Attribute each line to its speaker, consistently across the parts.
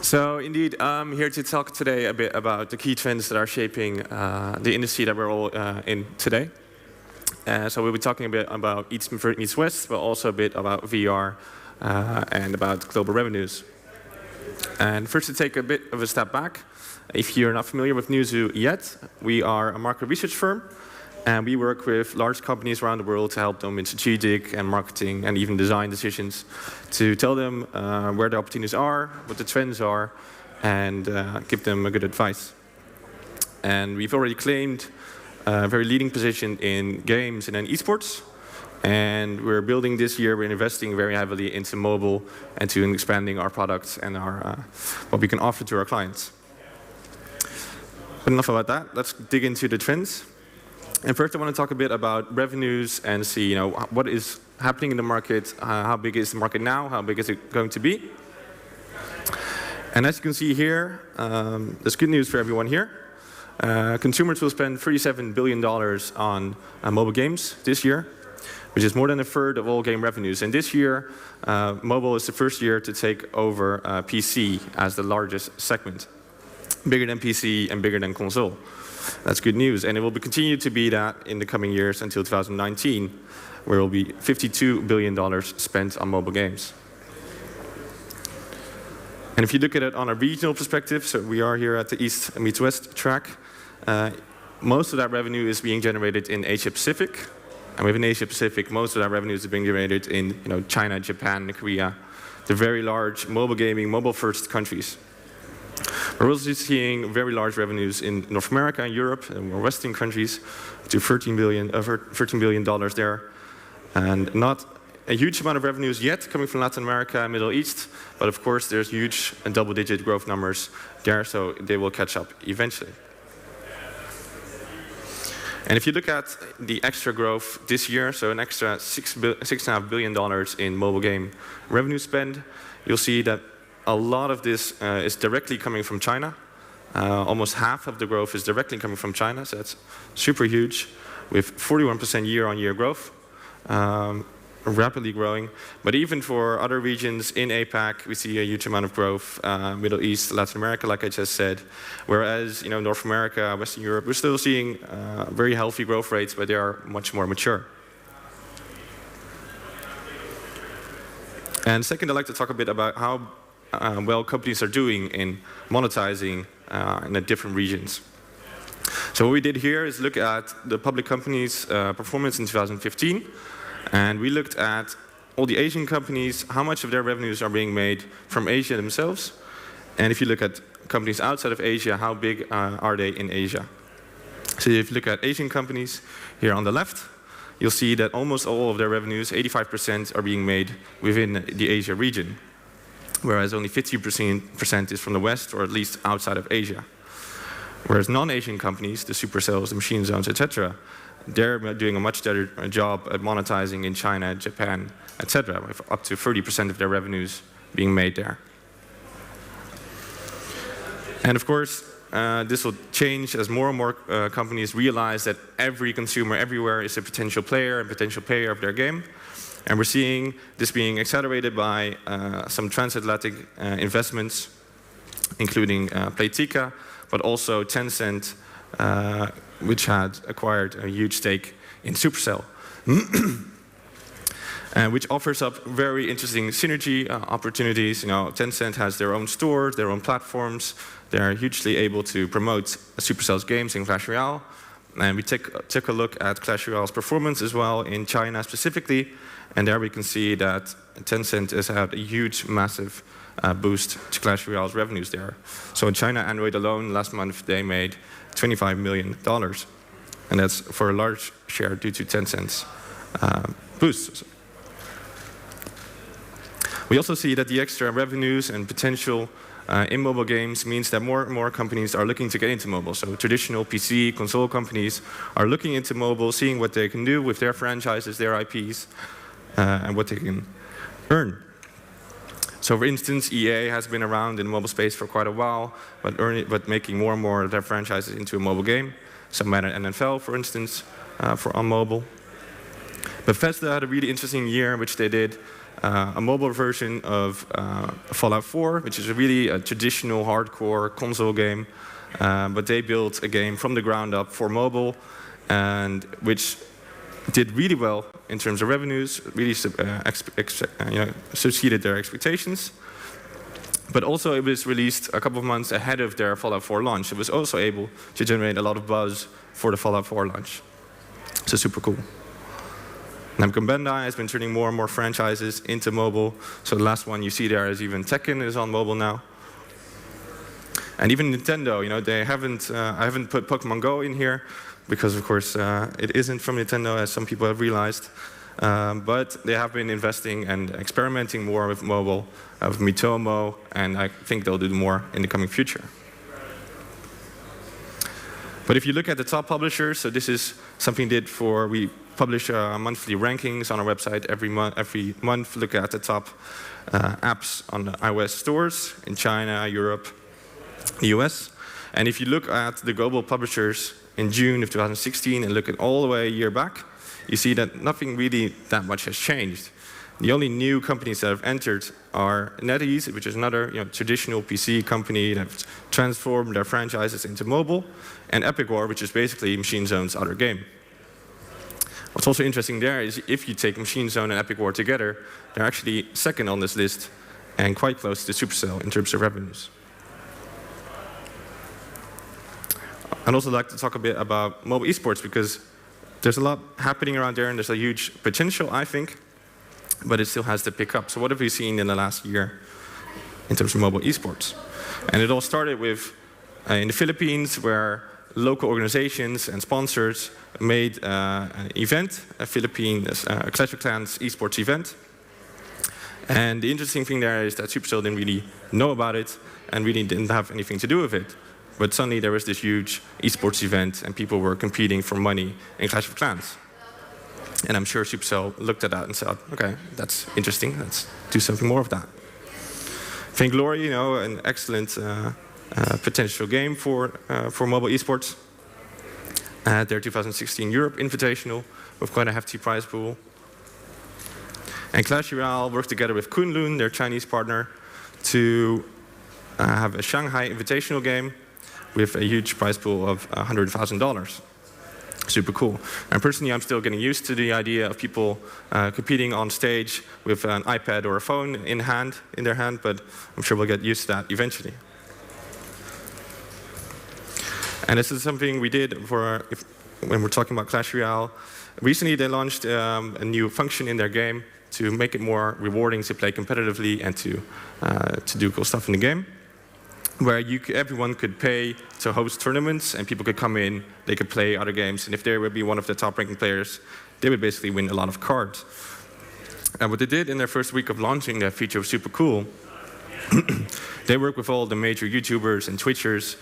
Speaker 1: So indeed, I'm here to talk today a bit about the key trends that are shaping the industry that we're all in today. So we'll be talking a bit about East meets West, but also a bit about VR and about global revenues. And first, to take a bit of a step back, if you're not familiar with Newzoo yet, we are a market research firm, and we work with large companies around the world to help them in strategic and marketing and even design decisions, to tell them where the opportunities are, what the trends are, and give them a good advice. And we've already claimed a very leading position in games and in esports. And we're building this year, we're investing very heavily into mobile and to expanding our products and our what we can offer to our clients. But enough about that, let's dig into the trends. And first I want to talk a bit about revenues and see what is happening in the market, how big is the market now, how big is it going to be. And as you can see here, there's good news for everyone here. Consumers will spend $37 billion on mobile games this year, which is more than a third of all game revenues. And this year, mobile is the first year to take over PC as the largest segment. Bigger than PC and bigger than console. That's good news, and it will continue to be that in the coming years until 2019, where it will be $52 billion spent on mobile games. And if you look at it on a regional perspective, so we are here at the East meets West track, most of that revenue is being generated in Asia Pacific, and within Asia Pacific, most of that revenue is being generated in China, Japan, and Korea, the very large mobile gaming, mobile-first countries. We're also seeing very large revenues in North America and Europe and more Western countries, to $13 billion there. And not a huge amount of revenues yet coming from Latin America and Middle East, but of course there's huge and double-digit growth numbers there, so they will catch up eventually. And if you look at the extra growth this year, so an extra $6.5 billion in mobile game revenue spend, you'll see that a lot of this is directly coming from China. Almost half of the growth is directly coming from China, so that's super huge, with 41% year-on-year growth, rapidly growing. But even for other regions in APAC, we see a huge amount of growth, Middle East, Latin America, like I just said. Whereas North America, Western Europe, we're still seeing very healthy growth rates, but they are much more mature. And second, I'd like to talk a bit about how well companies are doing in monetizing in the different regions. So what we did here is look at the public companies' performance in 2015, and we looked at all the Asian companies, how much of their revenues are being made from Asia themselves, and if you look at companies outside of Asia, how big are they in Asia. So if you look at Asian companies here on the left, you'll see that almost all of their revenues, 85%, are being made within the Asia region, whereas only 50% is from the West, or at least outside of Asia. Whereas non-Asian companies, the Supercells, the Machine Zones, etc., they're doing a much better job at monetizing in China, Japan, etc., with up to 30% of their revenues being made there. And of course, this will change as more and more companies realize that every consumer everywhere is a potential player and potential payer of their game. And we're seeing this being accelerated by some transatlantic investments, including Playtika, but also Tencent, which had acquired a huge stake in Supercell, which offers up very interesting synergy opportunities. Tencent has their own stores, their own platforms. They're hugely able to promote Supercell's games in Clash Royale. And we took a look at Clash Royale's performance as well in China specifically. And there we can see that Tencent has had a huge, massive boost to Clash Royale's revenues there. So in China, Android alone, last month, they made $25 million. And that's for a large share due to Tencent's boost. We also see that the extra revenues and potential in mobile games means that more and more companies are looking to get into mobile. So traditional PC, console companies are looking into mobile, seeing what they can do with their franchises, their IPs, and what they can earn. So for instance, EA has been around in the mobile space for quite a while, but making more and more of their franchises into a mobile game. Some Madden NFL, for instance, on mobile. Bethesda had a really interesting year in which they did a mobile version of Fallout 4, which is really a traditional hardcore console game. But they built a game from the ground up for mobile, and which did really well in terms of revenues, really succeeded their expectations. But also it was released a couple of months ahead of their Fallout 4 launch. It was also able to generate a lot of buzz for the Fallout 4 launch. So super cool. Namco Bandai has been turning more and more franchises into mobile. So the last one you see there is even Tekken is on mobile now. And even Nintendo, they haven't. I haven't put Pokemon Go in here because, of course, it isn't from Nintendo, as some people have realized. But they have been investing and experimenting more with mobile, with Mitomo, and I think they'll do more in the coming future. But if you look at the top publishers, so this is something we publish monthly rankings on our website every month. Look at the top apps on the iOS stores in China, Europe, the US. And if you look at the global publishers in June of 2016 and look at all the way a year back, you see that nothing really that much has changed. The only new companies that have entered are NetEase, which is another traditional PC company that have transformed their franchises into mobile, and Epic War, which is basically Machine Zone's other game. What's also interesting there is if you take Machine Zone and Epic War together, they're actually second on this list and quite close to Supercell in terms of revenues. I'd also like to talk a bit about mobile esports because there's a lot happening around there and there's a huge potential, I think, but it still has to pick up. So what have we seen in the last year in terms of mobile esports? And it all started with in the Philippines, where local organizations and sponsors made an event, a Clash of Clans esports event. And the interesting thing there is that Supercell didn't really know about it and really didn't have anything to do with it. But suddenly there was this huge esports event and people were competing for money in Clash of Clans. And I'm sure Supercell looked at that and said, okay, that's interesting, let's do something more of that. Vainglory, an excellent potential game for mobile esports. Their 2016 Europe Invitational with quite a hefty prize pool. And Clash Royale worked together with Kunlun, their Chinese partner, to have a Shanghai Invitational game with a huge prize pool of $100,000. Super cool. And personally, I'm still getting used to the idea of people competing on stage with an iPad or a phone in their hand, but I'm sure we'll get used to that eventually. And this is something we did when we're talking about Clash Royale. Recently, they launched a new function in their game to make it more rewarding to play competitively and to do cool stuff in the game, where everyone could pay to host tournaments and people could come in, they could play other games, and if they would be one of the top-ranking players, they would basically win a lot of cards. And what they did in their first week of launching that feature was super cool. They work with all the major YouTubers and Twitchers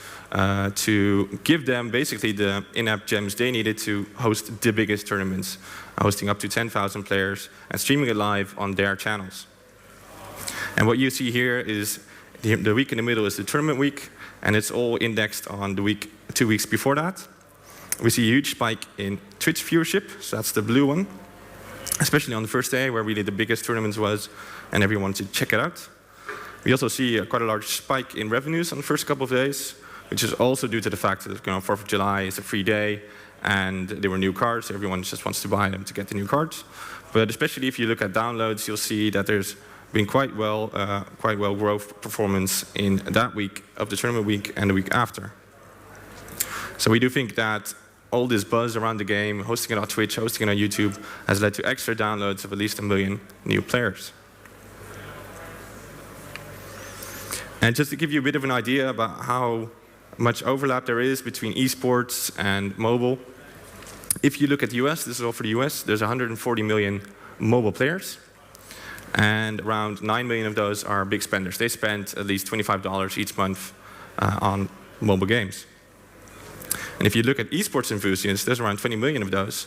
Speaker 1: to give them basically the in-app gems they needed to host the biggest tournaments, hosting up to 10,000 players and streaming it live on their channels. And what you see here is the week in the middle is the tournament week, and it's all indexed on the week 2 weeks before that. We see a huge spike in Twitch viewership, so that's the blue one, especially on the first day where really the biggest tournament was and everyone wanted to check it out. We also see quite a large spike in revenues on the first couple of days, which is also due to the fact that 4th of July is a free day and there were new cards, so everyone just wants to buy them to get the new cards. But especially if you look at downloads, you'll see that there's been quite well growth performance in that week of the tournament week and the week after. So we do think that all this buzz around the game, hosting it on Twitch, hosting it on YouTube, has led to extra downloads of at least 1 million new players. And just to give you a bit of an idea about how much overlap there is between esports and mobile, if you look at the US, this is all for the US, there's 140 million mobile players. And around 9 million of those are big spenders. They spend at least $25 each month on mobile games. And if you look at esports enthusiasts, there's around 20 million of those.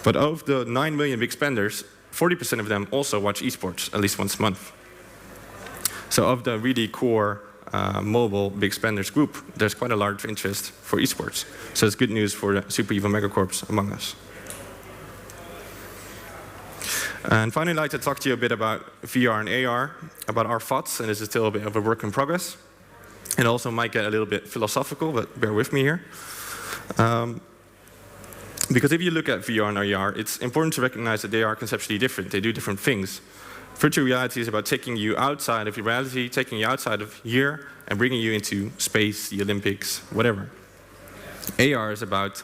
Speaker 1: But of the 9 million big spenders, 40% of them also watch esports at least once a month. So of the really core mobile big spenders group, there's quite a large interest for esports. So it's good news for the super evil megacorps among us. And finally, I'd like to talk to you a bit about VR and AR, about our thoughts, and this is still a bit of a work in progress. It also might get a little bit philosophical, but bear with me here. Because if you look at VR and AR, it's important to recognize that they are conceptually different. They do different things. Virtual reality is about taking you outside of your reality, taking you outside of here, and bringing you into space, the Olympics, whatever. AR is about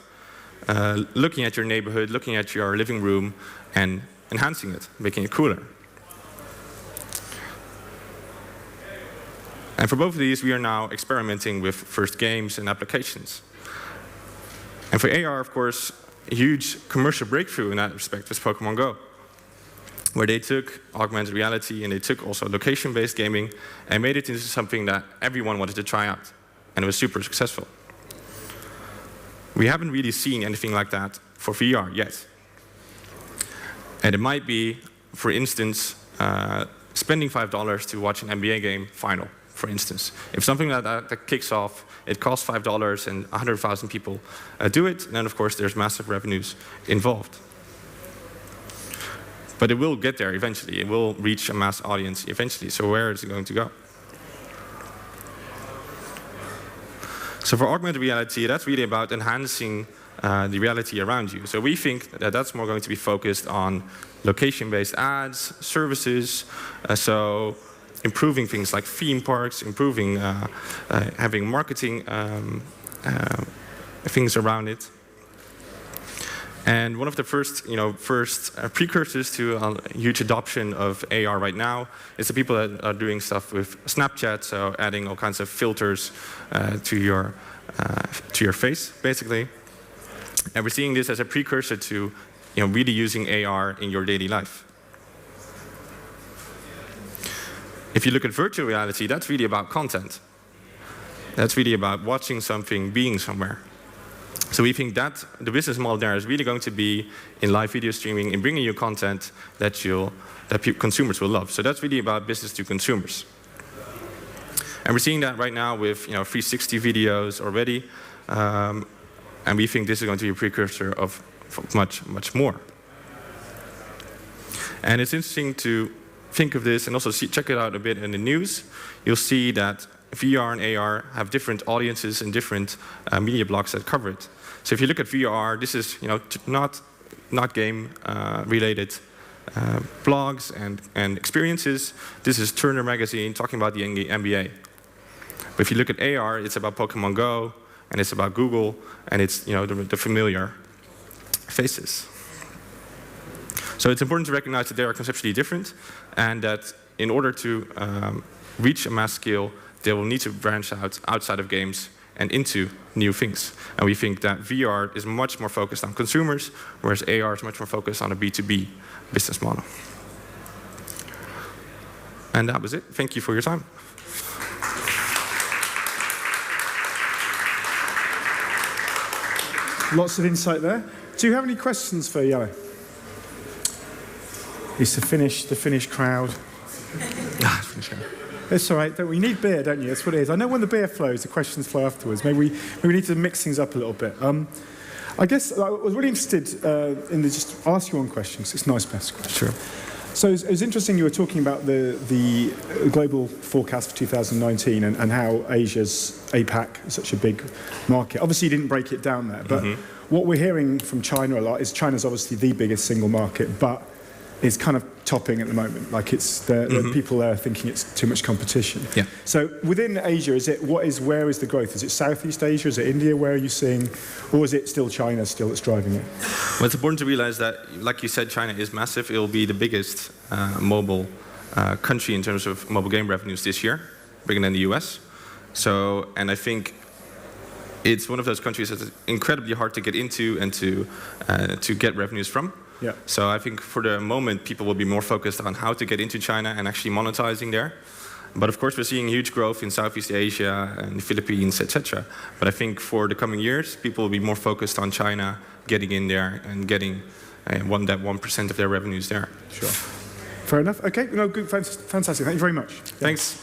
Speaker 1: looking at your neighborhood, looking at your living room, and enhancing it, making it cooler. And for both of these, we are now experimenting with first games and applications. And for AR, of course, a huge commercial breakthrough in that respect was Pokemon Go, where they took augmented reality and they took also location-based gaming and made it into something that everyone wanted to try out. And it was super successful. We haven't really seen anything like that for VR yet. And it might be, for instance, spending $5 to watch an NBA game final, for instance. If something like that kicks off, it costs $5 and 100,000 people do it, then of course there's massive revenues involved. But it will get there eventually. It will reach a mass audience eventually. So where is it going to go? So for augmented reality, that's really about enhancing the reality around you. So we think that that's more going to be focused on location-based ads, services, so improving things like theme parks, improving having marketing things around it. And one of the first precursors to a huge adoption of AR right now is the people that are doing stuff with Snapchat, so adding all kinds of filters to your face, basically. And we're seeing this as a precursor to really using AR in your daily life. If you look at virtual reality, that's really about content. That's really about watching something, being somewhere. So we think that the business model there is really going to be in live video streaming, in bringing you content that consumers will love. So that's really about business to consumers. And we're seeing that right now with 360 videos already. And we think this is going to be a precursor of much, much more. And it's interesting to think of this and also check it out a bit in the news. You'll see that VR and AR have different audiences and different media blocks that cover it. So if you look at VR, this is not game related blogs and experiences. This is Turner Magazine talking about the NBA. But if you look at AR, it's about Pokemon Go and it's about Google and it's the familiar faces. So it's important to recognize that they are conceptually different and that in order to reach a mass scale, they will need to branch out outside of games and into new things. And we think that VR is much more focused on consumers, whereas AR is much more focused on a B2B business model. And that was it. Thank you for your time.
Speaker 2: Lots of insight there. Do you have any questions for Jelle? It's the Finnish crowd. It's all right. We need beer, don't you? That's what it is. I know when the beer flows, the questions flow afterwards. Maybe we need to mix things up a little bit. I guess I was really interested in just ask you one question, because it's a nice best question.
Speaker 1: Sure.
Speaker 2: So it was interesting you were talking about the global forecast for 2019 and how Asia's APAC is such a big market. Obviously, you didn't break it down there, but what we're hearing from China a lot is China's obviously the biggest single market, but it's kind of topping at the moment. Like the people there are thinking it's too much competition.
Speaker 1: Yeah.
Speaker 2: So within Asia, where is the growth? Is it Southeast Asia? Is it India? Where are you seeing, or is it still China that's driving it?
Speaker 1: Well, it's important to realize that, like you said, China is massive. It will be the biggest mobile country in terms of mobile game revenues this year, bigger than the US. So, and I think it's one of those countries that's incredibly hard to get into and to get revenues from.
Speaker 2: Yeah.
Speaker 1: So I think for the moment, people will be more focused on how to get into China and actually monetizing there. But of course, we're seeing huge growth in Southeast Asia and the Philippines, etc. But I think for the coming years, people will be more focused on China, getting in there and getting that 1% of their revenues there.
Speaker 2: Sure. Fair enough. Okay. No, good. Fantastic. Thank you very much.
Speaker 1: Thanks.